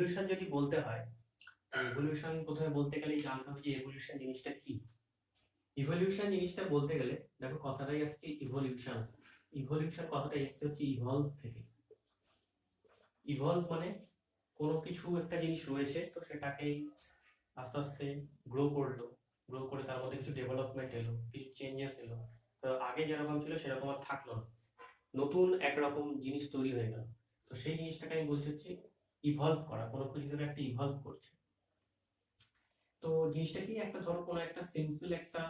Evolution যদি বলতে হয়, ইভলিউশন প্রথমে বলতে গেলে জানতে হবে যে ইভলিউশন জিনিসটা কি। ইভলিউশন জিনিসটা বলতে গেলে দেখো কথাটাই আসছে ইভলিউশন। ইভলিউশন কথাটা এসছে হচ্ছে ইভলভ থেকে। ইভলভ মানে কোনো কিছু একটা জিনিস রয়েছে, তো সেটাকেই আস্তে আস্তে গ্রো করলো, গ্রো করে তার মধ্যে কিছু ডেভেলপমেন্ট এলো, কিছু চেঞ্জেস এলো। তো আগে যেরকম ছিল সেরকম আর থাকলো না, নতুন একরকম জিনিস তৈরি হয়ে গেল। তো সেই জিনিসটাকে আমি বলছি হচ্ছে ইভলভ করা, কোনো কিছু ধরে একটা ইভলভ করছে। তো জিনিসটা কি, একটা ধরো কোনো একটা সিম্পল একটা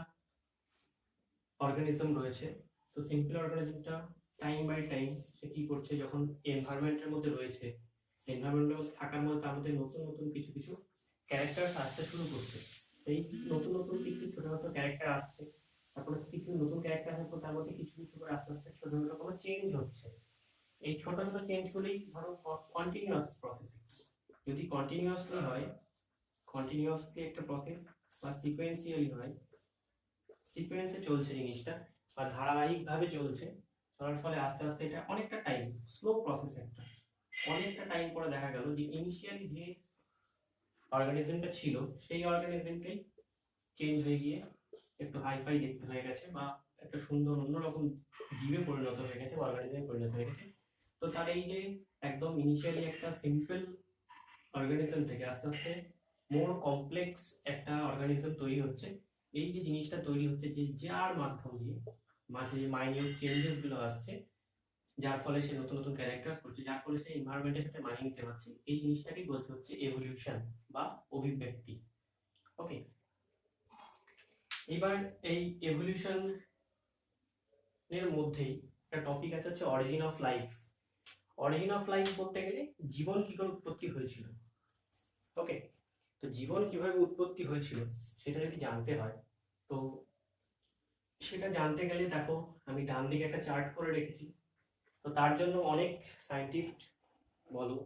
অর্গানিজম রয়েছে, তো সিম্পল অর্গানিজমটা টাইম বাই টাইম সে কি করছে, যখন এনভায়রনমেন্টের মধ্যে রয়েছে, এনভায়রনমেন্টের মধ্যে থাকার মধ্যে তার মধ্যে নতুন নতুন কিছু কিছু ক্যারেক্টার আসতে শুরু করছে। এই নতুন নতুন কিছু ছোট ছোট ক্যারেক্টার আসছে, তারপরে কিছু নতুন ক্যারেক্টার আসার পর তার মধ্যে কিছু কিছু করে আস্তে আস্তে ছোট ছোট কোনো চেঞ্জ হচ্ছে। এই ছোট ছোট চেঞ্জগুলোই ধরো কন্টিনিউয়াস প্রসেস। যদি কন্টিনিউয়াসলি হয়, কন্টিনিউয়াসলি একটা প্রসেস বা সিকোয়েন্সিয়ালি হয়, সিকোয়েন্সে চলছে জিনিসটা আর ধারাবাহিকভাবে চলছে, চলার ফলে আস্তে আস্তে এটা অনেকটা টাইম, স্লো প্রসেস একটা, অনেকটা টাইম পরে দেখা গেল যে ইনিশিয়ালি যে অর্গানিজমটা ছিল সেই অর্গানিজমটাই চেঞ্জ হয়ে গিয়ে একটু হাইফাই দেখতে হয়ে গেছে, বা একটা সুন্দর অন্যরকম জীবে পরিণত হয়ে গেছে, অর্গানিজমে পরিণত হয়ে গেছে। তো তার এই যে একদম ইনিশিয়ালি একটা সিম্পল অর্গানিজম থেকে আস্তে আস্তে মোর কমপ্লেক্স একটা অর্গানিজম তৈরি হচ্ছে। এই যে জিনিসটা তৈরি হচ্ছে, যে যার মাধ্যম দিয়ে মাঝে যে মাইনিউট চেঞ্জেস গুলো আসছে, যার ফলে সে নতুন নতুন ক্যারেক্টার করছে, যার ফলে সে এনভায়রনমেন্টের সাথে মানিয়ে নিতে পারছে, এই জিনিসটাকেই বলতে হচ্ছে এভলিউশন বা অভিব্যক্তি। ওকে, এবার এই এভলিউশন এর মধ্যেই একটা টপিক আছে হচ্ছে origin of life. Origin of life বলতে গেলে জীবন কি করে উৎপত্তি হয়েছিল। ওকে, তো জীবন কিভাবে উৎপত্তি হয়েছিল সেটা যদি জানতে হয়, তো সেটা জানতে গেলে দেখো আমি ডান দিকে একটা চার্ট করে রেখেছি। তো তার জন্য অনেক সায়েন্টিস্ট বলো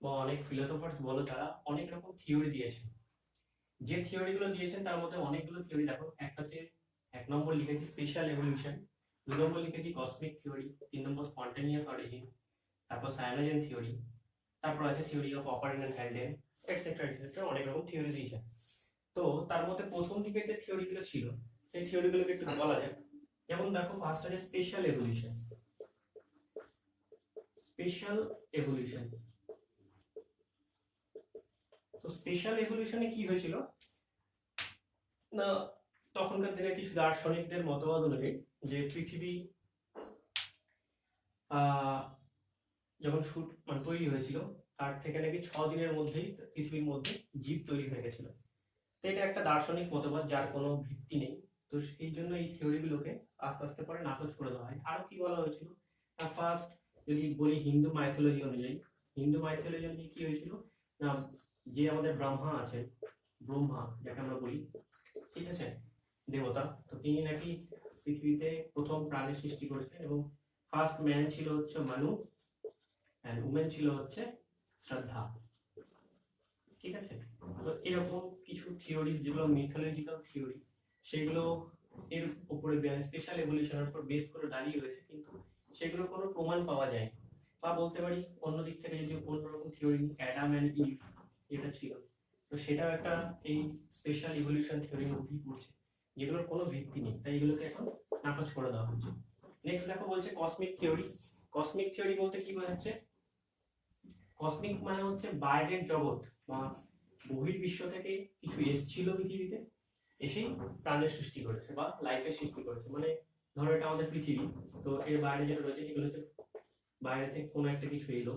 বা অনেক ফিলোসফার্স বলো, তারা অনেক রকম থিওরি দিয়েছেন। যে থিওরিগুলো দিয়েছেন তার মধ্যে অনেকগুলো থিওরি দেখো, একটা হচ্ছে 1 নম্বর লিখেছি স্পেশাল এভলিউশন, 2 নম্বর লিখেছি cosmic theory, 3 number spontaneous origin, তারপর সায়ানোজেন থিওরি, তারপর আছে theory of Oparin and Haldane, etcetera etcetera, অনেক রকম থিওরি দিয়েছেন। তো তার মধ্যে প্রথম দিকের যে থিওরিগুলো ছিল সেই থিওরিগুলোকে একটু বলা যাক। যেমন দেখো ফার্স্ট আছে স্পেশাল এভলিউশন। স্পেশাল এভলিউশন, তো স্পেশাল এভলিউশনে কি হয়েছিল না, তখনকার দিনে কিছু দার্শনিকদের মতবাদ অনুযায়ী যে পৃথিবী যখন মানে তৈরি হয়েছিল, তার থেকে নাকি 6 দিনের মধ্যেই পৃথিবীর মধ্যে জীব তৈরি হয়ে গেছিল। তো এটা একটা দার্শনিক মতবাদ যার কোনো ভিত্তি নেই। তো সেই জন্য এই থিওরিগুলোকে আস্তে আস্তে পরে নাকচ করে দেওয়া হয়। আরো কি বলা হয়েছিল, ফার্স্ট যদি বলি হিন্দু মাইথোলজি অনুযায়ী, হিন্দু মাইথোলজি অনুযায়ী কি হয়েছিল না, যে আমাদের ব্রহ্মা আছেন, ব্রহ্মা যাকে আমরা বলি, ঠিক আছে, দেবতা, তো তিনি নাকি পৃথিবীতে প্রথম প্রাণের সৃষ্টি করেছিলেন, এবং ফার্স্ট ম্যান ছিল হচ্ছে মানু, এন্ড উমেন ছিল হচ্ছে শ্রদ্ধা। ঠিক আছে, তো এরকম কিছু থিওরি যেগুলো মিথোলজিক্যাল থিওরি, সেগুলো এর উপরে স্পেশাল এভলিউশনের উপর বেস করে দাঁড়িয়ে রয়েছে, কিন্তু সেগুলো কোনো প্রমাণ পাওয়া যায়। বা বলতে পারি অন্য দিক থেকে যদি অন্যরকম থিওরি, অ্যাডাম এন্ড ইভ যেটা ছিল, তো সেটাও একটা এই স্পেশাল ইভলিউশন থিওরির মধ্যেই পড়ছে, যেগুলোর কোনো ভিত্তি নেই, তাই এগুলোকে এখন নাকচ করে দেওয়া হচ্ছে। নেক্সট দেখো বলছে কসমিক থিওরি। কসমিক থিওরি বলতে কি বোঝাচ্ছে, কসমিক মানে হচ্ছে বাইরের জগৎ বা বহির্বিশ্ব থেকে কিছু এসেছিল পৃথিবীতে, এসেই প্রাণের সৃষ্টি করেছে বা লাইফের সৃষ্টি করেছে। মানে ধরো এটা আমাদের পৃথিবী, তো এর বাইরে যেটা রয়েছে এগুলো হচ্ছে বাইরে থেকে কোনো একটা কিছু এলো,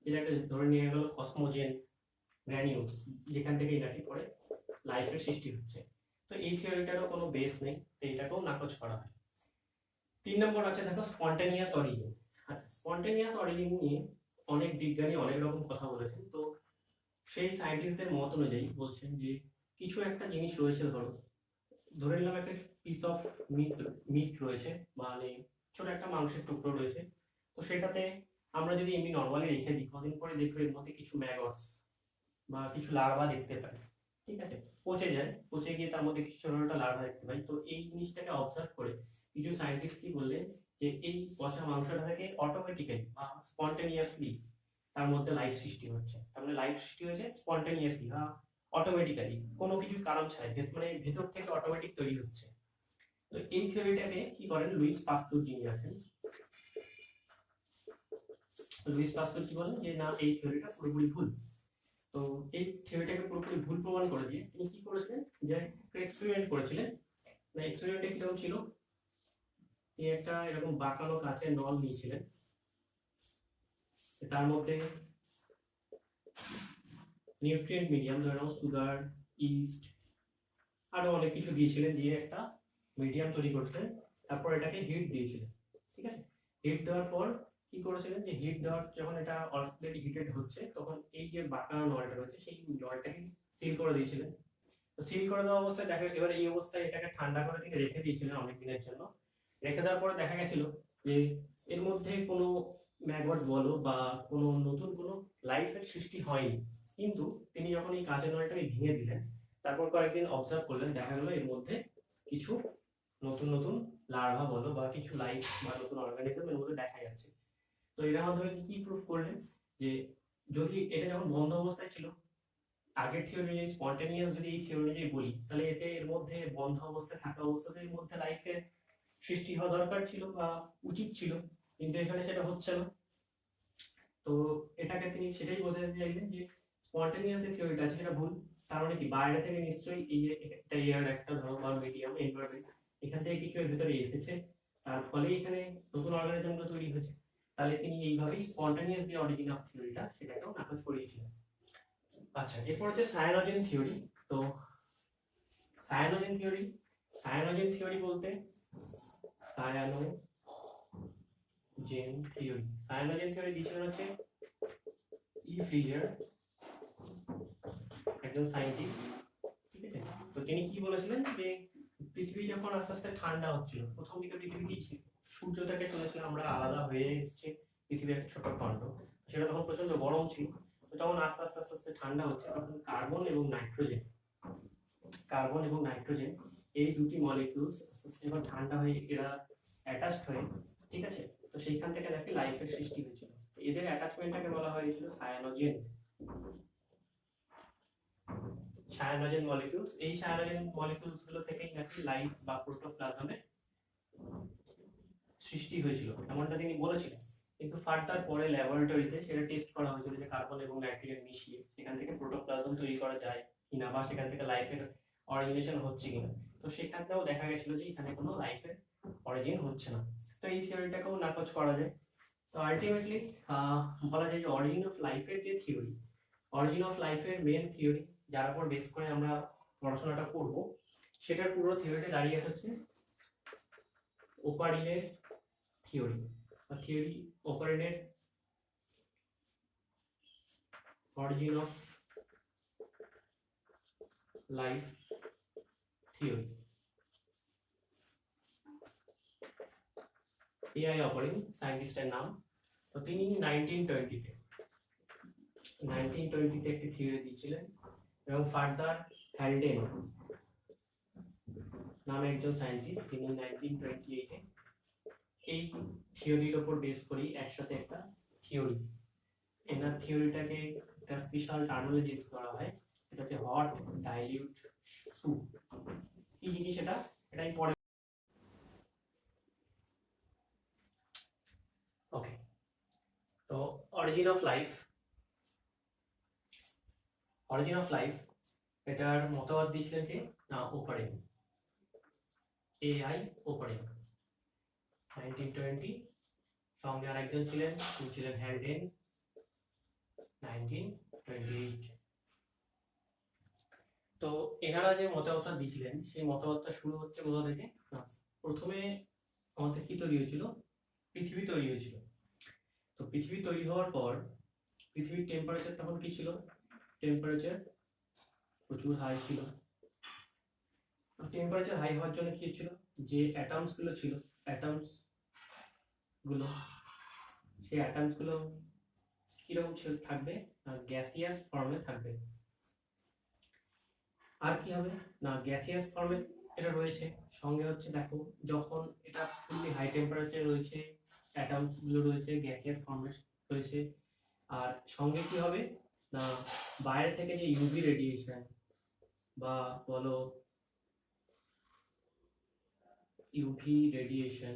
যেটা একটা ধরে নিয়ে গেল কসমোজেন গ্র্যানিউলস, যেখান থেকে নাকি পরে লাইফের সৃষ্টি হচ্ছে। তো এই থিওরিটারও কোনো বেস নেই, তো এটাকেও নাকচ করা হয়। 3 নম্বর আছে দেখো স্পন্টেনিয়াস অরিজিন। আচ্ছা, স্পন্টেনিয়াস অরিজিন নিয়ে অনেক বিজ্ঞানী অনেক রকম কথা বলেছেন। তো সেই সায়েন্টিস্টদের মত অনুযায়ী বলছেন যে কিছু একটা জিনিস রয়েছে, ধরে নিলাম একটা পিস অফ মিট রয়েছে, মানে ছোট একটা মাংসের টুকরো রয়েছে, তো সেটাতে আমরা যদি এমনি নর্মালি রেখে দিই, কদিন পরে দেখবো এর মধ্যে কিছু ম্যাগটস বা কিছু লার্ভা দেখতে পাই, ঠিক আছে, পচে যায়, পচে গিয়ে তার মধ্যে কিছু ছোট ছোট লার্ভা দেখতে পাই। তো এই জিনিসটাকে অবজার্ভ করে কিছু সায়েন্টিস্ট কি বললেন, যে এই পচা মাংসটা থেকে অটোমেটিক্যালি বা স্পন্টেনিয়াসলি তার মধ্যে লাইফ সৃষ্টি হচ্ছে। তার মানে লাইফ সৃষ্টি হয়েছে স্পন্টেনিয়াসলি বা অটোমেটিক্যালি, কোনো কিছু কারণ ছাড়াই, মানে ভেতর থেকে অটোমেটিক তৈরি হচ্ছে। তো এই থিওরিটাকে কি করেন লুইস পাস্তুর, যিনি আছেন লুইস পাস্তুর, কি বলেন যে না, এই থিওরিটা পুরোপুরি ভুল। তো এই থিওরিটাকে পুরোপুরি ভুল প্রমাণ করে দিয়ে তিনি কি করেছিলেন, যে একটা এক্সপেরিমেন্ট করেছিলেন। না, এক্সপেরিমেন্টে কিরকম ছিল, তিনি একটা এরকম বাঁকানো কাচের নল নিয়েছিলেন, তার মধ্যে নিউট্রিয়েন্ট মিডিয়াম, ধরে নাও সুগার, ইস্ট, আরো অনেক কিছু দিয়েছিলেন, দিয়ে একটা মিডিয়াম তৈরি করতেন। তারপর এটাকে হিট দিয়েছিলেন, ঠিক আছে। হিট দেওয়ার পর কি করেছিলেন, যে হিট দেওয়ার যখন এটা অলরেডি হিটেড হচ্ছে, তখন এই যে বাঁকানো নলটা রয়েছে সেই নলটাকে সিল করে দিয়েছিলেন। তো সিল করে দেওয়া অবস্থায় দেখা, এবার এই অবস্থায় এটাকে ঠান্ডা করে তিনি রেখে দিয়েছিলেন অনেক দিনের জন্য। রেখে দেওয়ার পরে দেখা গেছিল যে এর মধ্যে কোনো ম্যাগট বলো বা কোনো নতুন কোনো লাইফের সৃষ্টি হয়নি। কিন্তু তিনি যখন এই কাঁচের নলটাকে ভেঙে দিলেন, তারপর কয়েকদিন অবজার্ভ করলেন, দেখা গেল এর মধ্যে কিছু নতুন নতুন লার্ভা বলো বা কিছু লাইফ বা নতুন অর্গানিজম এর মধ্যে দেখা যাচ্ছে। তো এর মাধ্যমে কি প্রুফ করলেন, যে যদি এটা যখন বন্ধ অবস্থায় ছিল, আগের থিওরি অনুযায়ী, স্পন্টেনিয়াস যদি এই থিওরি অনুযায়ী বলি, তাহলে এতে এর মধ্যে বন্ধ অবস্থায় থাকা অবস্থাতে এর মধ্যে লাইফের সৃষ্টি হওয়া দরকার ছিল বা উচিত ছিল, কিন্তু এখানে সেটা হচ্ছে না। তো এটাকে তিনি সেটাই বোঝাতে চাইলেন যে স্পন্টেনিয়াস যে থিওরিটা আছে সেটা ভুল। তার মানে কি, বাইরে থেকে নিশ্চয়ই এই একটা এয়ার, একটা ধরো বা মিডিয়াম এনভায়রনমেন্ট, এখান থেকে কিছু এর ভিতরে এসেছে, তার ফলে এখানে নতুন অর্গানিজমগুলো তৈরি হয়েছে। তাহলে তিনি এইভাবেই স্পন্টেনিয়াস যে অরিজিন অফ থিওরিটা সেটাকেও নাকচ করিয়েছিলেন। আচ্ছা, এরপর হচ্ছে সায়ানোজেন থিওরি। তো সায়ানোজেন থিওরি বলতে সায়ানোজেন থিওরি দিয়েছিলেন হচ্ছে ই ফ্রিজার, একজন সায়েন্টিস্ট, ঠিক আছে। তো তিনি কি বলেছিলেন, যে পৃথিবী যখন আস্তে আস্তে ঠান্ডা হচ্ছিল, প্রথম দিকে পৃথিবী কি ছিল, সূর্য থেকে শুনেছিলাম আমরা আলাদা হয়ে এসেছে পৃথিবীর একটা ছোট খণ্ড, সেটা তখন প্রচন্ড গরম ছিল। তো তখন আস্তে আস্তে আস্তে আস্তে ঠান্ডা হচ্ছে, তখন কার্বন এবং নাইট্রোজেন এই দুটি মলিকিউলস আস্তে আস্তে যখন ঠান্ডা হয়ে এরা অ্যাটাচড হয়ে, ঠিক আছে, তো সেইখান থেকে নাকি লাইফের সৃষ্টি হয়েছিল। এদের অ্যাটাচমেন্টটাকে বলা হয়েছিল সায়ানোজেন মলিকিউলস। এই সায়ানোজেন মলিকিউলস গুলো থেকেই নাকি লাইফ বা প্রোটোপ্লাজমের সৃষ্টি হয়েছিল, এমনটা তিনি বলেছিলেন। কিন্তু ফার্দার পরে ল্যাবরেটরিতে সেটা টেস্ট করা হয়েছিল, যে কার্বন এবং নাইট্রোজেন মিশিয়ে সেখান থেকে প্রোটোপ্লাজম তৈরি করা যায় কিনা, বা সেখান থেকে লাইফের অরিজিনেশন হচ্ছে কিনা। তো সেখানেও দেখা গেছিল যে এখানে কোনো লাইফের অরিজিন হচ্ছে না। তো এই থিওরিটাকেও নাকচ করা যায়। তো আলটিমেটলি বলা যায় যে অরিজিন অফ লাইফের যে থিওরি, অরিজিন অফ লাইফের মেন থিওরি, যার উপর বেস করে আমরা পড়াশোনাটা করব, সেটার পুরো থিওরিটা দাঁড়িয়ে হচ্ছে ওপারিনের থিওরি, বা থিওরি ওপারিনের origin of life theory. A I Oparin সায়েন্টিস্টের নাম। তো তিনি 1920 তে একটি থিওরি দিয়েছিলেন, এবং ফার্দার হ্যালডেন নামে একজন সায়েন্টিস্ট, তিনি 1928 এই থিওরির উপর বেস করি একসাথে একটা থিওরি, এনার থিওরিটাকে একটা স্পেশাল টার্মিনোলজি ইউজ করা হয়, এটা হচ্ছে হট ডাইলিউট স্যুপ। কি জিনিস এটা, এটাই পরে। ওকে, তো অরিজিন অফ লাইফ এটার মতবাদ দিয়েছিলেন যে না, ওপারিন, এআই ওপারিন 1920। সঙ্গে আরেকজন ছিলেন, তিনি ছিলেন হ্যালডেন 1928। তো এনারা যে মতবাদটা দিয়েছিলেন, সেই মতবাদটা শুরু হচ্ছে কোথা থেকে না, প্রথমে আমাদের কি তৈরি হয়েছিল, পৃথিবী তৈরি হয়েছিল। তো পৃথিবী তৈরি হওয়ার পর পৃথিবীর টেম্পারেচার তখন কি ছিল, টেম্পারেচার প্রচুর হাই ছিল। টেম্পারেচার হাই হওয়ার জন্য কি ছিল, যে অ্যাটমস গুলো ছিল, সেই অ্যাটমস গুলো কিরকম থাকবে, গ্যাসিয়াস ফর্মে থাকবে। আর কি হবে না, গ্যাসিয়াস ফর্মে এটা রয়েছে। সঙ্গে হচ্ছে দেখো, যখন এটা ফুললি হাই টেম্পারেচারে রয়েছে, অ্যাটমস গুলো রয়েছে গ্যাসিয়াস ফর্মে রয়েছে, আর সঙ্গে কি হবে না, বাইরে থেকে যে ইউভি রেডিয়েশন বা বলো ইউভি রেডিয়েশন,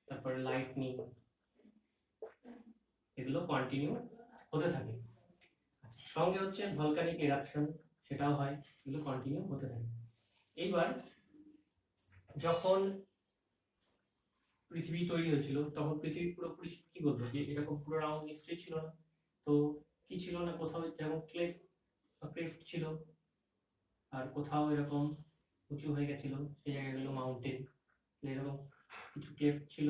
তারপরে লাইটনিং, এগুলো কন্টিনিউ হতে থাকে। সঙ্গে হচ্ছে ভলকানিক এরাপশন, সেটাও হয়, এগুলো কন্টিনিউ হতে থাকে। এইবার যখন পৃথিবী তৈরি হয়েছিল তখন পৃথিবী পুরোপুরি কি বলবো যে এরকম পুরো রাউন্ড নিশ্চয়ই ছিল না। তো কি ছিল না, কোথাও যেমন ক্লেফট ছিল, আর কোথাও এরকম উঁচু হয়ে গেছিল, সেই জায়গাগুলো মাউন্টেন, এরকম কিছু ক্লেফট ছিল,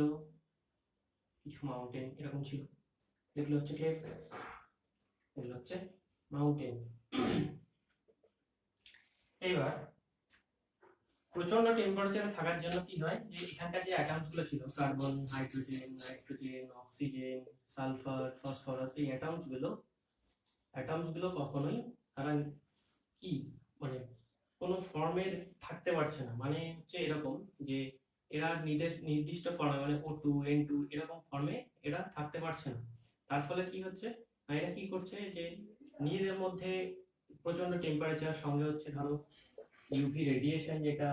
কিছু মাউন্টেন এরকম ছিল। এগুলো হচ্ছে ক্লেফট, এগুলো হচ্ছে মাউন্টেন। এইবার প্রচন্ড টেম্পারেচারে থাকার জন্য কি হয়, যে এখানকার যে অ্যাটমস গুলো ছিল carbon, hydrogen, nitrogen, oxygen, sulphur, phosphorus, এই অ্যাটমস গুলো কখনোই তারা কি মানে কোনো ফর্মের থাকতে পারছে না। মানে হচ্ছে এরকম যে এরা নির্দিষ্ট ফর্মে মানে O2 N2 এরকম ফর্মে এরা থাকতে পারছে না। তার ফলে কি হচ্ছে না, এরা কি করছে যে নিজেদের মধ্যে প্রচন্ড টেম্পারেচার, সঙ্গে হচ্ছে ধরো ইউভি রেডিয়েশন যেটা,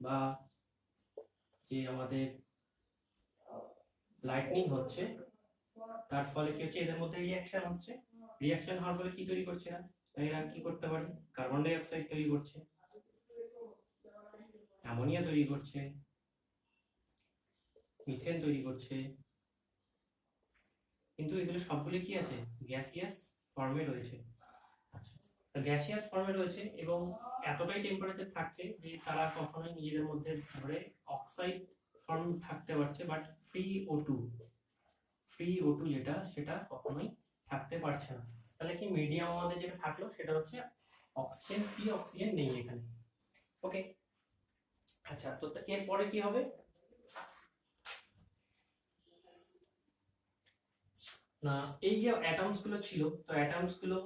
বা যে আমাদের লাইটনিং হচ্ছে, তার ফলে কি হচ্ছে এদের মধ্যে রিঅ্যাকশন হচ্ছে। রিঅ্যাকশন হওয়ার ফলে কি তৈরি করছে না, তাই এরা কি করতে পারে, কার্বন ডাই অক্সাইড তৈরি করছে, অ্যামোনিয়া তৈরি করছে, মিথেন তৈরি করছে। কিন্তু এগুলো সবগুলো কি আছে, গ্যাসিয়াস ফর্মে রয়েছে। আচ্ছা, তো গ্যাসিয়াস ফর্মে রয়েছে এবং এতটাই টেম্পারেচার থাকছে যে তারা কখনোই নিজেদের মধ্যে ধরে অক্সাইড ফর্ম থাকতে পারছে, বাট ফ্রি O2 যেটা, সেটা কখনোই থাকতে পারছে না। তাহলে কি মিডিয়াম আমাদের যেটা থাকলো সেটা হচ্ছে অক্সিজেন ফ্রি, অক্সিজেন নেই এখানে। ওকে, আচ্ছা, তো এরপরে কি হবে না, এই যে অ্যাটমস গুলো ছিল, তো অ্যাটমস গুলো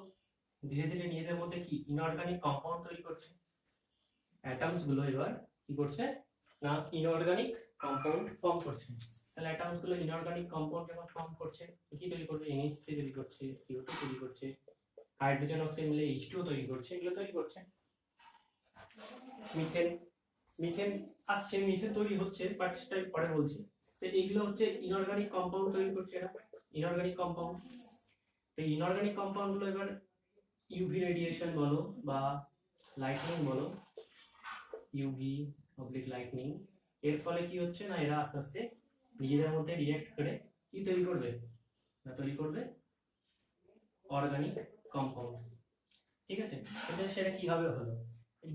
ধীরে ধীরে নিজেদের মধ্যে কি ইনঅর্গানিক কম্পাউন্ড তৈরি করছে। অ্যাটমস গুলো এবার কি করছে না, ইনঅর্গানিক কম্পাউন্ড ফর্ম করছে। তাহলে অ্যাটমস গুলো ইনঅর্গানিক কম্পাউন্ড যখন ফর্ম করছে, কি তৈরি করবে, NH3 তৈরি করছে, CO2 তৈরি করছে, হাইড্রোজেন অক্সাইড মিলে H2O তৈরি করছে, এগুলো তৈরি করছে। মিথেন মিথেন আসছে, মিথেন তৈরি হচ্ছে, বাট সেটা পরে বলছি। তো এইগুলো হচ্ছে ইনঅর্গানিক কম্পাউন্ড তৈরি করছে, এরা ইনঅর্গানিক কম্পাউন্ড। তো ইনঅর্গানিক কম্পাউন্ড গুলো এবার ইউভি রেডিয়েশন বলো বা লাইটনিং বলো, ইউভি অবলিক লাইটনিং, এর ফলে কি হচ্ছে না, এরা আস্তে আস্তে নিজেদের মধ্যে রিঅ্যাক্ট করে কি তৈরি করবে না, তৈরি করবে অর্গানিক কম্পাউন্ড। ঠিক আছে, কিন্তু সেটা কিভাবে হলো,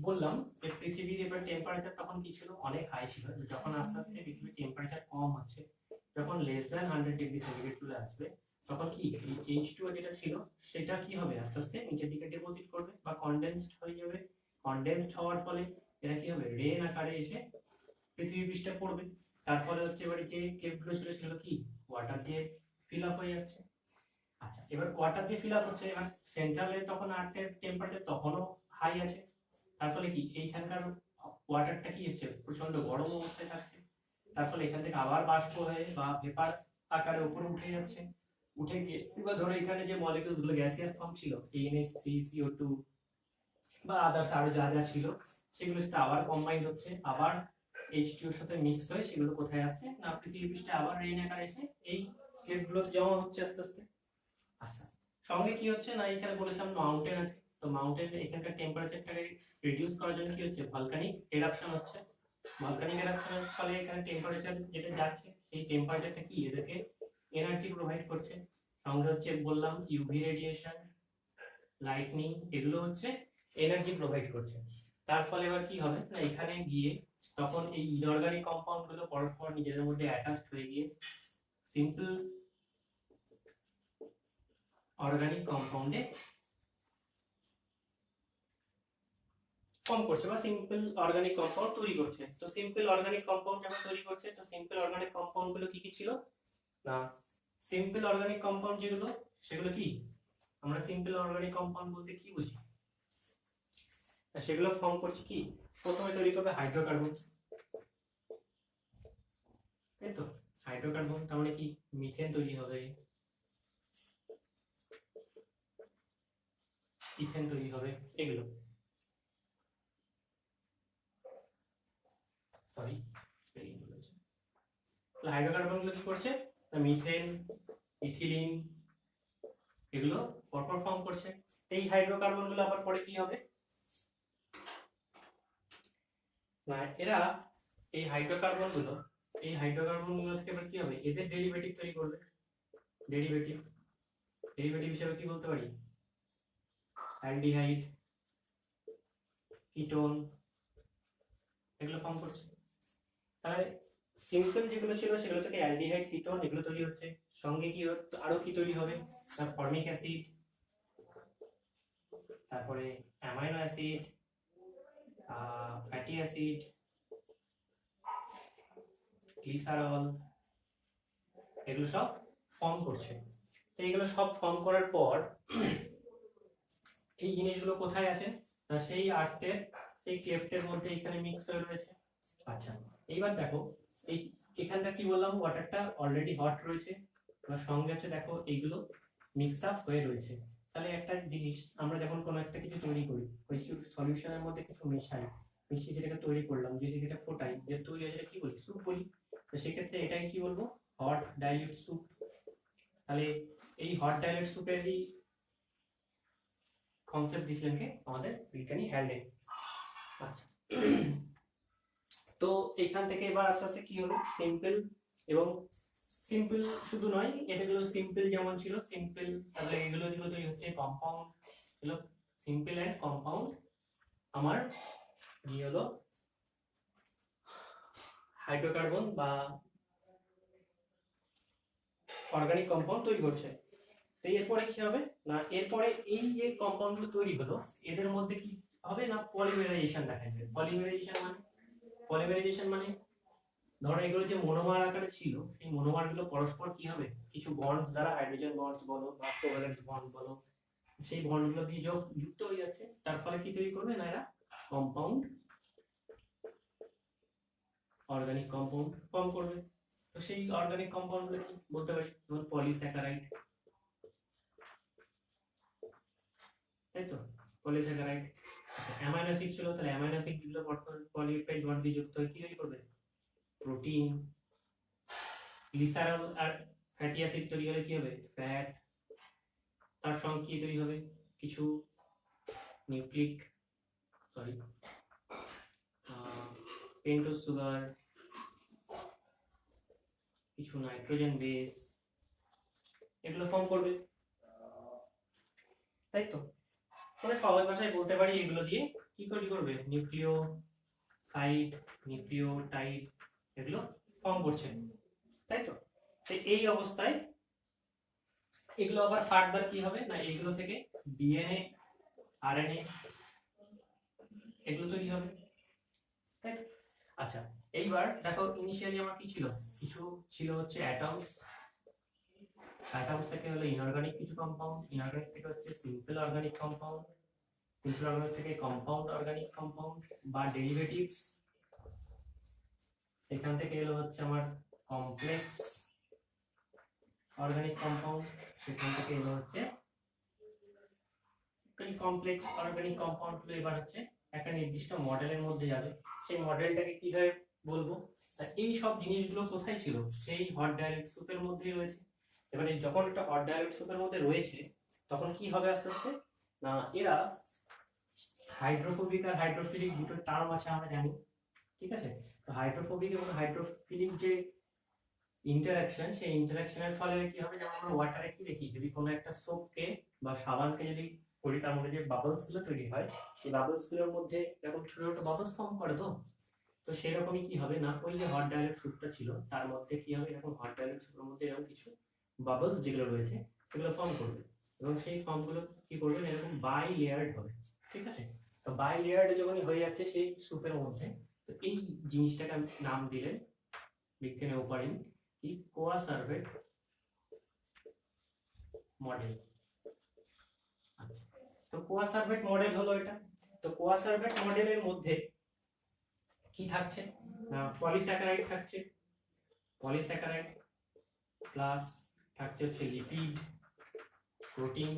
বললাম যে পৃথিবীর এবার টেম্পারেচার তখন কি ছিল, অনেক হাই ছিল। যখন আস্তে আস্তে পৃথিবীর টেম্পারেচার কম হচ্ছে, যখন <100°C চলে আসবে, তখন কি H2O যেটা ছিল সেটা কি হবে, আস্তে আস্তে নিচের দিকে ডিপোজিট করবে বা কনডেন্সড হয়ে যাবে। কনডেন্সড হওয়ার ফলে এরা কি হবে, রেন আকারে এসে পৃথিবী পৃষ্ঠে পড়বে। তার ফলে হচ্ছে এবারে যে কেপগুলো ছিল সেগুলো কি ওয়াটার দিয়ে ফিল আপ হয়ে যাচ্ছে। আচ্ছা, এবার ওয়াটার দিয়ে ফিল আপ হচ্ছে, এবার সেন্ট্রালে তখন আর্থের টেম্পারেচার তখনও হাই আছে। তার ফলে কি এইখানকার ওয়াটারটা কি হচ্ছে, প্রচন্ড গরম অবস্থায় থাকছে। তার ফলে এখান থেকে আবার বাষ্প হয়ে বা ভেপার আকারে উপরে উঠে যাচ্ছে। উঠে গিয়ে এবার ধরো এখানে যে মলিকিউল গুলো গ্যাসিয়াস ফর্ম ছিল, NH3, CO2 বা আদার্স আরো যা যা ছিল, সেগুলোর সাথে আবার কম্বাইন্ড হচ্ছে, আবার H2 এর সাথে মিক্স হয়ে সেগুলো কোথায় আসছে না, পৃথিবী পৃষ্ঠে আবার রেইন আকারে এসে এই প্লেটগুলোতে জমা হচ্ছে আস্তে আস্তে। আচ্ছা, সঙ্গে কি হচ্ছে না, এখানে বলেছিলাম মাউন্টেন আছে, তো মাউন্টেন এখানকার টেম্পারেচারটাকে রিডিউস করার জন্য কি হচ্ছে, ভলকানিক এরাপশন হচ্ছে। ভলকানিক এরাপশনের ফলে এখানে টেম্পারেচার যেটা যাচ্ছে, সেই টেম্পারেচারটা কি এদেরকে এনার্জি প্রোভাইড করছে। সঙ্গে হচ্ছে বললাম ইউভি রেডিয়েশন, লাইটনিং, এগুলো হচ্ছে এনার্জি প্রোভাইড করছে। তার ফলে এবার কি হবে না, এখানে গিয়ে তখন এই ইনঅর্গানিক কম্পাউন্ড গুলো পরস্পর নিজেদের মধ্যে অ্যাটাচড হয়ে গিয়ে সিম্পল অর্গানিক কম্পাউন্ডে ফর্ম করছে বা সিম্পল অর্গানিক কম্পাউন্ড তৈরি করছে। তো সিম্পল অর্গানিক কম্পাউন্ড যখন তৈরি করছে, তো সিম্পল অর্গানিক কম্পাউন্ড গুলো কি কি ছিল না, সিম্পল অর্গানিক কম্পাউন্ড যেগুলো সেগুলো কি, আমরা সিম্পল অর্গানিক কম্পাউন্ড বলতে কি বুঝি, সেগুলো ফর্ম করছে কি, প্রথমে তৈরি করবে হাইড্রোকার্বন, তাই তো। হাইড্রোকার্বন তার মানে কি মিথেন তৈরি হবে, ইথেন তৈরি হবে, এগুলো সরি স্পেলিং ভুল হয়েছে। হাইড্রোকার্বন গুলো কি করছে, মিথেন, ইথিলিন এগুলো পরপর ফর্ম করছে। এই হাইড্রোকার্বন গুলো আবার পরে কি হবে না, এরা এই হাইড্রোকার্বন গুলো থেকে আবার কি হবে, এদের ডেরিভেটিভ তৈরি করবে। ডেরিভেটিভ হিসেবে কি বলতে পারি, অ্যালডিহাইড, কিটোন এগুলো ফর্ম করছে। তাহলে সিম্পল যেগুলো ছিল সেগুলো থেকে অ্যালডিহাইড, কিটোন এগুলো তৈরি হচ্ছে। সঙ্গে কি আরো কি তৈরি হবে না, ফর্মিক অ্যাসিড, তারপরে amino acid, fatty acid, glycerol এগুলো সব ফর্ম করছে। তো এইগুলো সব ফর্ম করার পর এই জিনিসগুলো কোথায় আছে না, সেই আর্থের সেই ক্লেফটের মধ্যে এখানে মিক্স হয়ে রয়েছে। আচ্ছা এইবার দেখো এই এখানটা কি বললাম, ওয়াটারটা অলরেডি হট রয়েছে, আর সঙ্গে হচ্ছে দেখো এইগুলো মিক্স আপ হয়ে রয়েছে। তাহলে একটা জিনিস আমরা যখন কোনো একটা কিছু তৈরি করি, ওই সলিউশনের মধ্যে কিছু মিশাই, মিশিয়ে যেটাকে তৈরি করলাম, যদি যেটা ফোটাই, যে তৈরি হয় যেটা কি বলি, স্যুপ বলি। তো সেক্ষেত্রে এটাকে কি বলবো, হট ডাইলিউট স্যুপ। তাহলে এই হট ডাইলিউট স্যুপেরই কনসেপ্ট দিয়েছিলেন কে, আমাদের বিজ্ঞানী হ্যান্ডেল। আচ্ছা তো এখান থেকে এবার আস্তে আস্তে কি হলো, সিম্পল এবং সিম্পল শুধু নয়, এটা হলো সিম্পল যেমন ছিল সিম্পল, তাহলে এগুলো যেগুলো তৈরি হচ্ছে কম্পাউন্ড, হলো সিম্পল এন্ড কম্পাউন্ড আমার কি হলো হাইড্রোকার্বন বা অর্গানিক কম্পাউন্ড তৈরি করছে। তো এরপরে কি হবে না, এরপরে এই যে কম্পাউন্ডগুলো তৈরি হলো এদের মধ্যে কি হবে না, পলিমারাইজেশন দেখা যাবে। পলিমারাইজেশন মানে ধরো এগুলো যে মনোমার আকারে ছিল, এই মনোমার গুলো পরস্পর কি হবে, কিছু বন্ডস দ্বারা, হাইড্রোজেন বন্ডস বলো বা কোভ্যালেন্স বন্ড বলো, সেই বন্ডগুলো দিয়ে যুক্ত হয়ে যাচ্ছে। তার ফলে কি তৈরি করবে না, এরা কম্পাউন্ড, অর্গানিক কম্পাউন্ড ফর্ম করবে। তো সেই অর্গানিক কম্পাউন্ড গুলো কি বলতে পারি, যেমন পলিস্যাকারাইড, তাই তো পলিস্যাকারাইড। অ্যামাইনো অ্যাসিড ছিল, তাহলে অ্যামাইনো অ্যাসিড গুলো পলিপেপটাইড বন্ড দিয়ে যুক্ত হয়ে কি তৈরি করবে, প্রোটিন। গ্লিসারল আর ফ্যাটি অ্যাসিড তৈরি হলে কি হবে, ফ্যাট। তার সঙ্গে কি তৈরি হবে, কিছু নিউক্লিক পেন্টোজ সুগার, কিছু নাইট্রোজেন বেস, এগুলো ফর্ম করবে, তাই তো। মানে সহজ ভাষায় বলতে পারি এগুলো দিয়ে কি করবে, নিউক্লিওসাইড, নিউক্লিওটাইড এগুলো ফর্ম করছে, তাই তো। এই অবস্থায় এগুলো আবার ফার্দার কি হবে না, এগুলো থেকে ডিএনএ, আরএনএ এগুলো তৈরি হবে, তাই। আচ্ছা এইবার দেখো ইনিশিয়ালি আমার কি ছিল, কিছু ছিল হচ্ছে অ্যাটমস থেকে হলো ইনঅর্গানিক কিছু কম্পাউন্ড, ইনঅর্গানিক থেকে হচ্ছে simple organic compound, simple organic থেকে কম্পাউন্ড অর্গানিক কম্পাউন্ড বা ডেরিভেটিভস, সেখান থেকে এলো হচ্ছে আমার কমপ্লেক্স অর্গানিক কম্পাউন্ড, সেখান থেকে এলো হচ্ছে এই কমপ্লেক্স অর্গানিক কম্পাউন্ড গুলো এবার হচ্ছে একটা নির্দিষ্ট মডেলের মধ্যে যাবে। সেই মডেলটাকে কিভাবে বলবো, এই সব জিনিসগুলো কোথায় ছিল, সেই হট ডাইরেক্ট স্যুপের মধ্যেই রয়েছে। এবারে যখন একটা হট ডাইরেক্ট স্যুপের মধ্যে রয়েছে তখন কি হবে আস্তে আস্তে না, এরা হাইড্রোফোবিক আর হাইড্রোফিলিক দুটো টার্ম আছে আমরা জানি, ঠিক আছে। তো হাইড্রোফোবিক এবং হাইড্রোফিলিক যে ইন্টারঅ্যাকশন, সেই ইন্টারঅ্যাকশনের ফলে কি হবে, যেমন আমরা ওয়াটারে কি দেখি, যদি কোনো একটা সোপকে বা সাবানকে যদি করি, তার মধ্যে যে বাবলস গুলো তৈরি হয়, সেই বাবলস গুলোর মধ্যে এরকম ছোট ছোট বাবলস ফর্ম করে। তো সেরকমই কি হবে না, ওই যে হট ডাইরেক্ট স্যুপটা ছিল তার মধ্যে কি হবে, এরকম হট ডাইরেক্ট স্যুপের মধ্যে এরকম কিছু বাবলস যেগুলো রয়েছে সেগুলো ফর্ম করবে, এবং সেই ফর্মগুলো কি করবে, এরকম বাই লেয়ার্ড হবে, ঠিক আছে। তো বাই লেয়ার্ড যখনই হয়ে যাচ্ছে সেই স্যুপের মধ্যে, তো এই জিনিসটাকে আমি নাম দিলে লিখতে নেবো পারি কি, কোয়াসার্ভেট মডেল। আচ্ছা তো কোয়াসার্ভেট মডেল হলো এটা। তো কোয়াসার্ভেট মডেলের মধ্যে কি থাকছে না, পলিস্যাকারাইড থাকছে, পলিস্যাকারাইড প্লাস থাকছে হচ্ছে লিপিড, প্রোটিন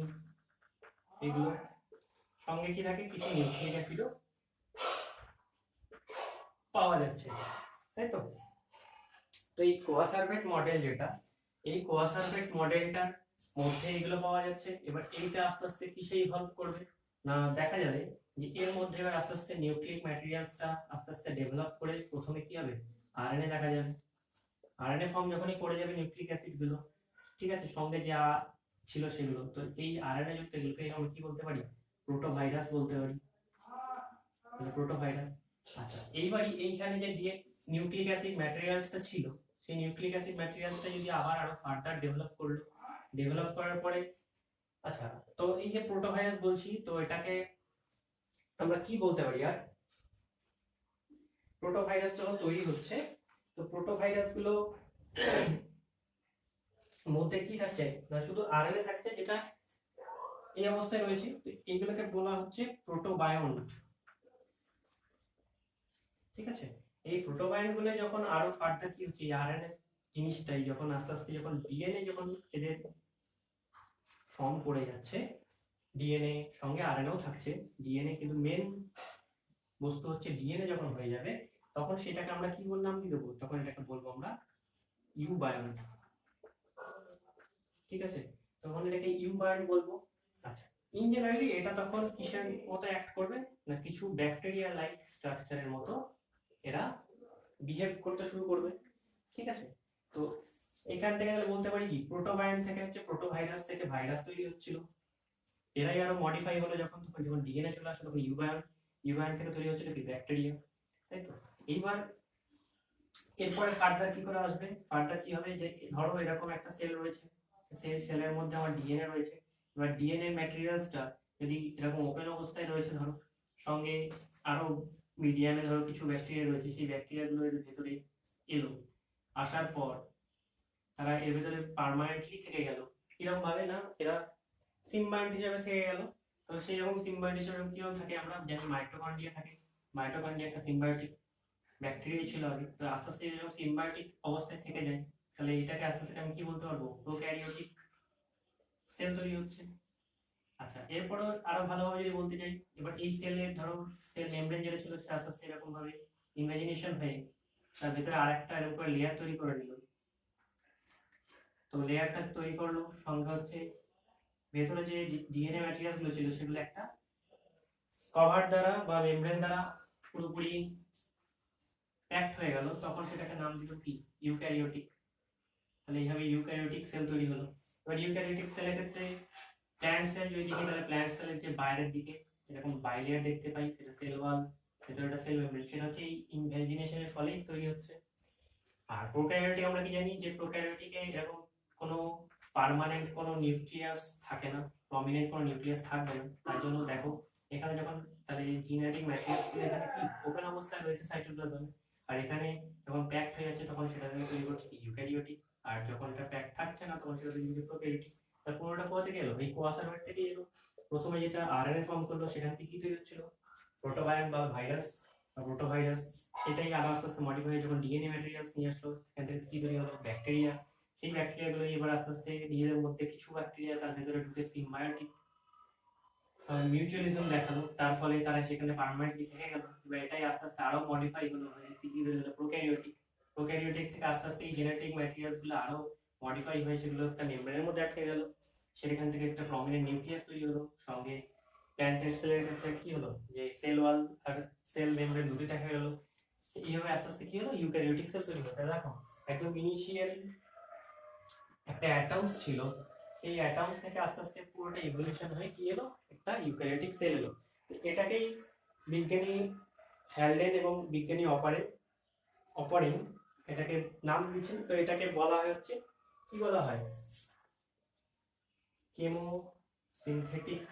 এগুলো, সঙ্গে কি থাকে, কিছু নিউক্লিক অ্যাসিডও পাওয়া যাচ্ছে, তাই তো। তো এই কোয়াসারভেট মডেল যেটা, এই কোয়াসারভেট মডেলটার মধ্যে এগুলো পাওয়া যাচ্ছে। এবার এইটা আস্তে আস্তে কিসে ইভলভ করবে না, দেখা যাবে যে এর মধ্যে এবার আস্তে আস্তে নিউক্লিক ম্যাটেরিয়ালসটা আস্তে আস্তে ডেভেলপ করে প্রথমে কি হবে, আরএনএ দেখা যাবে। আরএনএ ফর্ম যখনই করে যাবে নিউক্লিক অ্যাসিড গুলো, ঠিক আছে, সঙ্গে যা ছিল সেগুলো, তো এই আরএনএ যুক্ত এগুলোকে আমরা কি বলতে পারি, প্রোটোভাইরাস বলতে পারি, প্রোটোভাইরাস। আচ্ছা, এইবারই এইখানে যে নিউক্লিক অ্যাসিড ম্যাটেরিয়ালসটা ছিল, সেই নিউক্লিক অ্যাসিড ম্যাটেরিয়ালসটা যদি আবার আরো ফার্দার ডেভেলপ করলো, ডেভেলপ করার পরে, আচ্ছা, তো এই যে প্রোটোভাইরাস বলছি, তো এটাকে আমরা কি বলতে পারি আর, প্রোটোভাইরাস যখন তৈরি হচ্ছে, তো প্রোটোভাইরাস গুলো মধ্যে কি থাকছে না, শুধু আরএনএ থাকছে যেটা এই অবস্থায় রয়েছে, তো এইগুলোকে বলা হচ্ছে প্রোটোবায়ন, ঠিক আছে। এই প্রোটোবায়ন গুলো যখন আরো ফার্দার কি হচ্ছে, আরএনএ জিনিসটাই যখন আস্তে আস্তে যখন ডিএনএ যখন এদের ফর্ম করে যাচ্ছে, ডিএনএ সঙ্গে আরএনএও থাকছে, ডিএনএ কিন্তু মেন বস্তু হচ্ছে ডিএনএ যখন হয়ে যাবে, তখন সেটাকে আমরা কি বললাম, কি দেবো, তখন এটাকে বলবো আমরা ইউবায়ন, ঠিক আছে, তখন এটাকে ইউবায়ন বলবো। আচ্ছা, ইন জেনারেলি এটা তখন কিসের মতো অ্যাক্ট করবে না, কিছু ব্যাকটেরিয়া লাইক স্ট্রাকচারের মতো এরা বিহেভ করতে শুরু করবে, ঠিক আছে। তো এখান থেকে বলতে পারি কি, প্রোটোবায়ন থেকে হচ্ছে প্রোটোভাইরাস থেকে ভাইরাস তৈরি হচ্ছিল, এরাই আরো মডিফাই হলো যখন, তখন যখন ডিএনএ চলে আসলো তখন ইউবায়ন, ইউবায়ন থেকে তৈরি হচ্ছিল কি ব্যাকটেরিয়া, তাই তো। এইবার এরপরে ফার্দার কি করে আসবে, ফার্দার কি হবে, যে ধরো এরকম একটা সেল রয়েছে, সেই সেলের মধ্যে আমার ডিএনএ রয়েছে, এবার ডিএনএ ম্যাটেরিয়ালসটা যদি এরকম ওপেন অবস্থায় রয়েছে ধরো, সঙ্গে আরো মিডিয়ামে ধরো কিছু ব্যাকটেরিয়া রয়েছে, সেই ব্যাকটেরিয়াগুলো এর ভেতরে এলো, আসার পর তারা এর ভেতরে পার্মানেন্টলি থেকে গেল, এরকম ভাবে না, এরা সিম্বায়োন্ট হিসেবে থেকে গেল। তো সেই রকম সিম্বায়োন্ট হিসেবে কিরকম থাকে আমরা জানি, মাইটোকন্ড্রিয়া থাকে, মাইটোকন্ড্রিয়া একটা সিম্বায়োটিক ব্যাকটেরিয়া ছিল আগে, তো আস্তে আস্তে যখন সিম্বায়োটিক অবস্থায় থেকে যায়, তাহলে এটাকে আস্তে আস্তে আমি কি বলতে পারবো, প্রোক্যারিওটিক সেল তৈরি হচ্ছে। আচ্ছা, এরপরে আরো ভালোভাবে যদি বলতে চাই, এবার এই সেলের ধরো সেল মেমব্রেন যেটা ছিল সেটা আস্তে আস্তে এরকম ভাবে ইমাজিনেশন হয়ে তার ভিতরে আরেকটা এরকম করে লেয়ার তৈরি করে নিল, তো লেয়ারটা তৈরি করলো, সঙ্গে হচ্ছে ভেতরে যে ডিএনএ ম্যাটেরিয়াল গুলো ছিল সেগুলো একটা কভার দ্বারা বা মেমব্রেন দ্বারা পুরোপুরি প্যাকড হয়ে গেল, তখন সেটাকে নাম দিল কি, ইউক্যারিওটিক। তাহলে এইভাবে ইউক্যারিওটিক সেল তৈরি হলো। এবার ইউক্যারিওটিক সেলের ক্ষেত্রে প্ল্যান্ট সেল যদি দেখি, তাহলে প্ল্যান্ট সেলের যে বাইরের দিকে এরকম বাইলেয়ার দেখতে পাই, সেটা সেল ওয়াল, ভেতরটা সেল মেমব্রেন, সেটা হচ্ছে এই ইনভ্যাজিনেশনের ফলেই তৈরি হচ্ছে। আর প্রোক্যারিওটিক আমরা কি জানি, যে প্রোক্যারিওটিকে এরকম কোনো পার্মানেন্ট কোনো নিউক্লিয়াস থাকে না, প্রমিনেন্ট কোনো নিউক্লিয়াস থাকবে না, তার জন্য দেখো এখানে যখন তাহলে জেনেটিক ম্যাটেরিয়ালস এখানে কি ওপেন অবস্থায় রয়েছে সাইটোপ্লাজমে, আর এখানে যখন প্যাক হয়ে যাচ্ছে তখন সেটা তৈরি করছে ইউক্যারিওটিক, আর যখন এটা প্যাক থাকছে না তখন সেটা তৈরি করছে প্রোক্যারিওটিক। তার পুরোটা কোথা থেকে এলো, এই কোয়াসারভেট থেকে এলো। প্রথমে যেটা আরএনএ ফর্ম করলো সেখান থেকে কি তৈরি হচ্ছিল, প্রোটোবায়ন বা ভাইরাস বা প্রোটোভাইরাস, সেটাই আবার আস্তে আস্তে মডিফাই হয়ে যখন ডিএনএ ম্যাটেরিয়ালস নিয়ে আসলো, সেখান থেকে কি তৈরি হলো, ব্যাকটেরিয়া। সেই ব্যাকটেরিয়াগুলো এবার আস্তে আস্তে নিজেদের মধ্যে কিছু ব্যাকটেরিয়া তার ভেতরে ঢুকে সিম্বায়োটিক মিউচুয়ালিজম দেখালো, তার ফলে তারা সেখানে পার্মানেন্টলি থেকে গেল। এবার এটাই আস্তে আস্তে আরো মডিফাই হলো, কি হলো প্রোক্যারিওটিক। প্রোক্যারিওটিক থেকে আস্তে আস্তে এই জেনেটিক ম্যাটেরিয়ালস গুলো আরো মডিফাই হয়ে সেগুলো একটা মেমব্রেনের মধ্যে আটকে গেল, সেখান থেকে একটা প্রমিনেন্ট নিউক্লিয়াস তৈরি হলো, সঙ্গে প্ল্যান্ট সেলের ক্ষেত্রে কি হলো, যে সেল ওয়াল আর সেল মেমব্রেন দুটি দেখা গেল। এইভাবে আস্তে আস্তে কি হলো, ইউক্যারিওটিক সেল তৈরি হলো। দেখো একদম ইনিশিয়াল একটা অ্যাটমস ছিল, সেই অ্যাটমস থেকে আস্তে আস্তে পুরোটা ইভলিউশন হয়ে কি এলো, একটা ইউক্যারিওটিক সেল এলো। এটাকেই বিজ্ঞানী হ্যালডেন এবং বিজ্ঞানী অপারিন এটাকে নাম দিয়েছেন। তো এটাকে বলা হচ্ছে কি বলা হয়, কেমো সিনথেটিক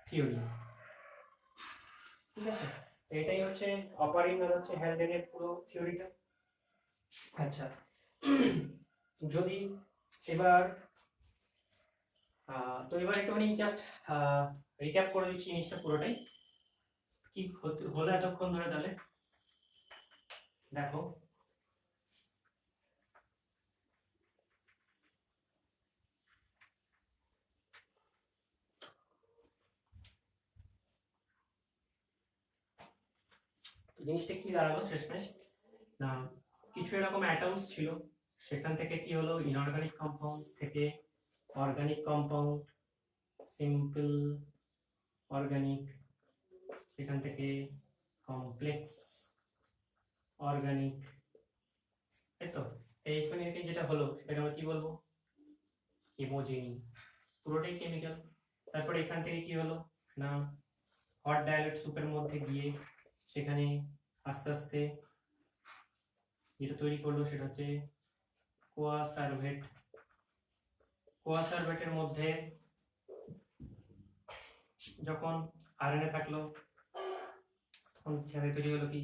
থিওরি, ঠিক আছে। তো এটাই হচ্ছে অপারিন আর হচ্ছে হ্যালডেনের পুরো থিওরিটা। আচ্ছা, যদি এবার তো এবার একটুখানি জাস্ট রিক্যাপ করে দিচ্ছি জিনিসটা পুরোটাই কি হলো এতক্ষণ ধরে। তাহলে দেখো, জিনিসটা কি দাঁড়ালো শেষমেশ, না কিছু এরকম অ্যাটমস ছিল, সেখান থেকে কি হলো ইনঅর্গানিক কম্পাউন্ড থেকে অর্গানিক কম্পাউন্ড, সিম্পল অর্গানিক, সেখান থেকে কমপ্লেক্স অর্গানিক, তাই তো। এইখানে যেটা হলো সেটা আমরা কি বলবো, কেমোজেনি, পুরোটাই কেমিক্যাল। তারপরে এখান থেকে কি হলো না হট ডায়ালেট সুপের মধ্যে গিয়ে সেখানে আস্তে আস্তে যেটা তৈরি করলো সেটা হচ্ছে কোয়াসারভেট। কোয়াসারভেটের মধ্যে যখন আরএনএ থাকলো তখন সেখানে তৈরি হলো কি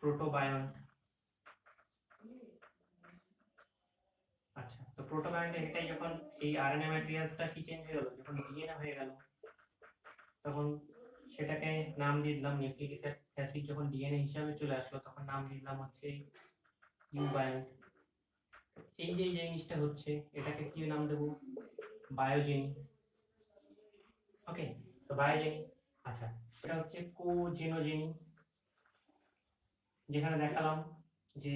প্রোটোবায়ন। আচ্ছা, তো প্রোটোবায়ন এটাই যখন এই আরএনএ ম্যাটেরিয়ালসটা কি চেঞ্জ হয়ে গেল, যখন ডিএনএ হয়ে গেল তখন সেটাকে নাম দিয়ে দিলাম নিউক্লিক অ্যাসিড। যখন ডিএনএ হিসাবে চলে আসলো তখন নাম দিলাম হচ্ছে ইউবায়ন। এই যে জিনিসটা হচ্ছে এটাকে কি নাম দেবো, বায়োজেনি। ওকে, তো বায়োজেনি। আচ্ছা, এটা হচ্ছে কোজেনোজেনি, যেখানে দেখালাম যে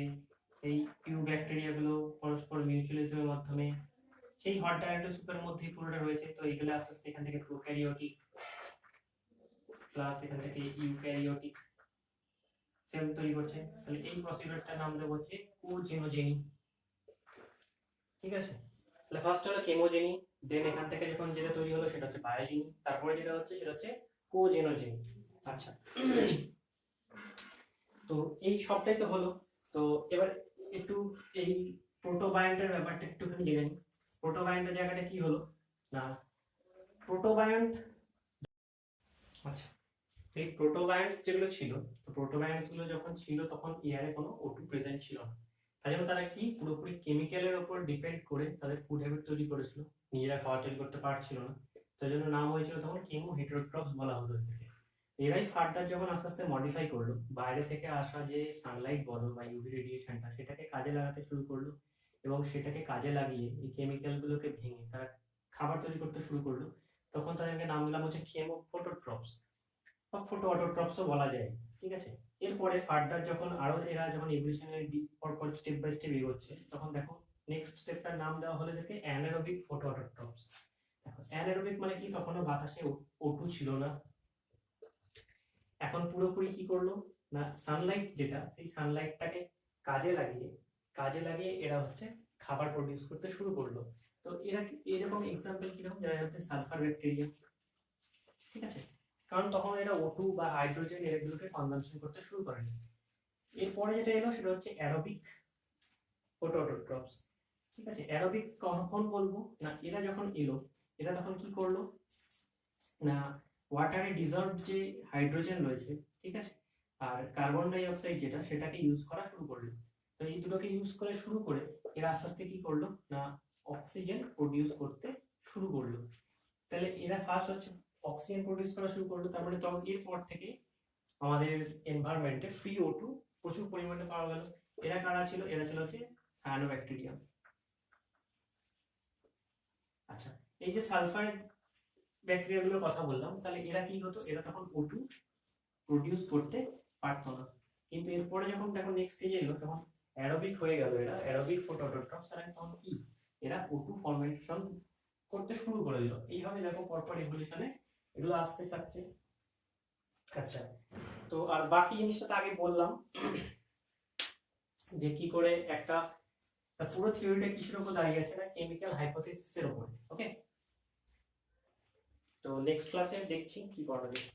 এই ইউ ব্যাকটেরিয়া গুলো পরস্পর মিউচুয়ালিজমের মাধ্যমে সেই হট ডায়ালেট সুপের মধ্যেই পুরোটা রয়েছে। তো এইগুলো আস্তে আস্তে এখান থেকে প্রোক্যারিওটিক প্লাস এখান থেকে ইউক্যারিওটিক সেল তৈরি করছে। তাহলে এই প্রসিডিউরটার নাম দেবো হচ্ছে কোজেনোজেনি। ঠিক আছে, তাহলে ফার্স্ট হলো কেমোজেনি, দেন এখান থেকে যখন যেটা তৈরি হলো সেটা হচ্ছে বায়োজেনি, তারপরে যেটা হচ্ছে সেটা হচ্ছে কোজেনোজেনি। আচ্ছা, তো এই সবটাই তো হলো। তো এবার একটু এই প্রোটোবায়ন্টের ব্যাপারটা একটুখানি জেনে নিই। প্রোটোবায়ন্টের জায়গাটা কি হলো না প্রোটোবায়ন্ট, আচ্ছা, তো এই প্রোটোবায়ন্টস যেগুলো ছিল, তো প্রোটোবায়ন্টস গুলো যখন ছিল তখন এয়ারে কোনো O2 প্রেজেন্ট ছিল না। তাই জন্য তারা কি পুরোপুরি কেমিক্যালের উপর ডিপেন্ড করে তাদের ফুড হ্যাবিট তৈরি করেছিল, নিজেরা খাবার তৈরি করতে পারছিল না। তাই জন্য নাম হয়েছিল তখন কেমো হেটারোট্রপস বলা হতো এদেরকে। এরাই ফার্দার যখন আস্তে আস্তে মডিফাই করলো, বাইরে থেকে আসা যে সানলাইট বলো বা ইউভি রেডিয়েশনটা সেটাকে কাজে লাগাতে শুরু করলো, এবং সেটাকে কাজে লাগিয়ে এই কেমিক্যাল গুলোকে ভেঙে তারা খাবার তৈরি করতে শুরু করলো। তখন তাদেরকে নাম দিলাম হচ্ছে কেমো ফটোট্রপস বা ফটো অটোট্রপসও বলা যায়। ঠিক আছে, এরপরে ফার্দার যখন আরো এরা যখন ইভলিউশনারি পরপর স্টেপ বাই স্টেপ এগোচ্ছে তখন দেখো নেক্সট স্টেপটার নাম দেওয়া হলো এদেরকে অ্যানারোবিক ফটো অটোট্রপস। দেখো অ্যানারোবিক মানে কি, তখনও বাতাসে O2 ছিল না। এখন পুরোপুরি কি করলো না সানলাইট যেটা, সেই সানলাইটটাকে কাজে লাগিয়ে এরা হচ্ছে খাবার প্রডিউস করতে শুরু করলো। তো এরা এরকম এক্সাম্পল কিরকম, যারা হচ্ছে সালফার ব্যাকটেরিয়া। ঠিক আছে, কারণ তখন এরা O2 বা হাইড্রোজেন এগুলোকে কনজাম্পশন করতে শুরু করে। এরপরে যেটা এলো সেটা হচ্ছে অ্যারোবিক ফটো অটোট্রপস। ঠিক আছে, অ্যারোবিক কখন বলবো না, এরা যখন এলো এরা তখন কি করলো না ওয়াটারে ডিজলভ যে হাইড্রোজেন রয়েছে, ঠিক আছে, আর কার্বন ডাই অক্সাইড যেটা সেটাকে ইউজ করা শুরু করলো। তো এই দুটোকে ইউজ করে শুরু করে এরা আস্তে আস্তে কি করলো না অক্সিজেন প্রডিউস করতে শুরু করলো। তাহলে এরা ফার্স্ট হচ্ছে অক্সিজেন প্রডিউস করা শুরু করলো, তারপরে তখন এরপর থেকে আমাদের এনভায়রনমেন্টে ফ্রি O2 প্রচুর পরিমাণে পাওয়া গেল। এরা কারা ছিল, এরা ছিল হচ্ছে সায়ানোব্যাকটেরিয়া। আচ্ছা, এই যে সালফার ব্যাকটেরিয়া গুলোর কথা বললাম, তাহলে এরা কি হতো, এরা তখন O2 প্রডিউস করতে পারতো না। কিন্তু এরপরে যখন দেখো নেক্সট স্টেজে এলো তখন অ্যারোবিক হয়ে গেল, এরা অ্যারোবিক ফটো অটোট্রপস। তারা তখন কি এরা O2 ফর্মেশন করতে শুরু করে দিল। এইভাবে দেখো পরপর ইভলিউশনে এগুলো আসতে থাকছে। আচ্ছা, তো আর বাকি জিনিসটা তো আগে বললাম যে কি করে একটা পুরো থিওরিটা কিসের উপর দাঁড়িয়ে আছে না কেমিক্যাল হাইপোথিসিসের উপর। ওকে, তো নেক্সট ক্লাসে দেখছি কি করা যায়।